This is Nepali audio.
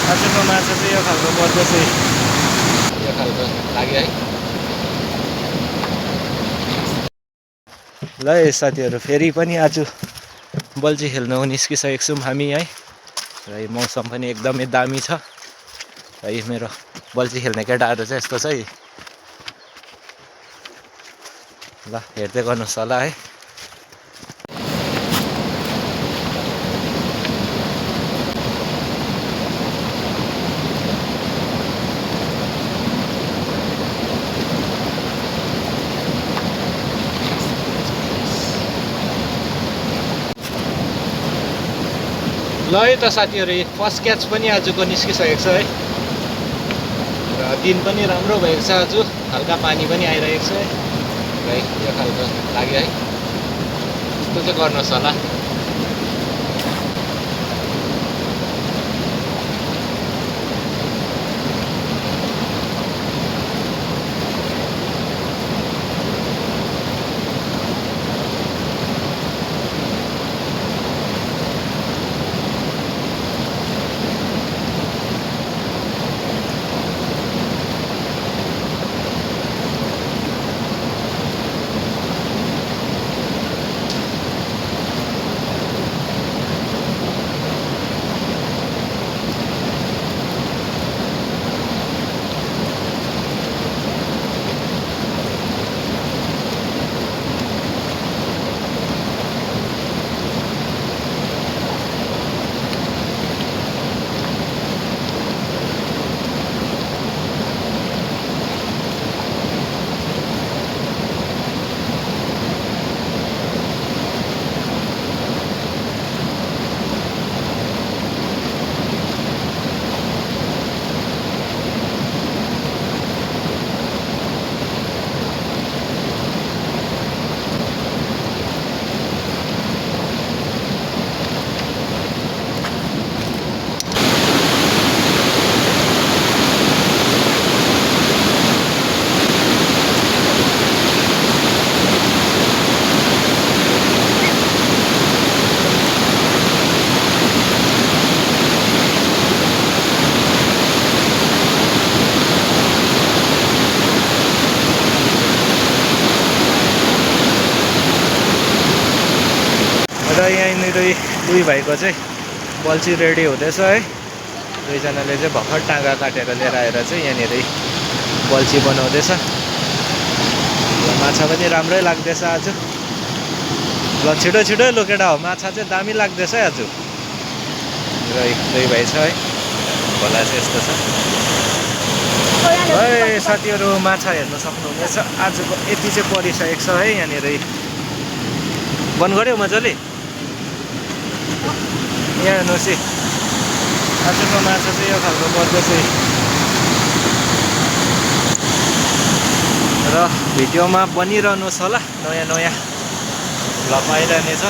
आजको माछा चाहिँ यो खालको पर्दैछ यो खालको लाग्यो है। ल साथीहरू फेरि पनि आज बल्छी खेल्न निस्किसकेको छौँ हामी है। र यो मौसम पनि एकदमै दामी छ। र यो मेरो बल्छी खेल्ने केटाहरू चाहिँ यस्तो छ है। ल हेर्दै गर्नुहोस् होला है। ल है त साथीहरू फर्स्ट क्याच पनि आजको निस्किसकेको छ है। र दिन पनि राम्रो भएको छ आज, हल्का पानी पनि आइरहेको छ है। यो खालको लाग्यो है। यस्तो चाहिँ गर्नुहोस् होला। र यहीँनिर दुई भाइको चाहिँ बल्छी रेडी हुँदैछ है। दुईजनाले चाहिँ भर्खर टाँगा काटेर लिएर आएर चाहिँ यहाँनिर बल्छी बनाउँदैछ। माछा पनि राम्रै लाग्दैछ आज। ल छिटो छिटो लु केटा हो, माछा चाहिँ दामी लाग्दैछ है आज। र दुई भाइ छ है, खोला चाहिँ यस्तो छ है। साथीहरू माछा हेर्न सक्नुहुनेछ आजको यति चाहिँ परिसकेको छ है। यहाँनिर बन्द गऱ्यो मजाले। यहाँ हेर्नुहोस् है, आजको माछा चाहिँ यो खालको पर्दैछ र भिडियोमा बनिरहनुहोस् होला। नयाँ नयाँ भ्लग आइरहनेछ।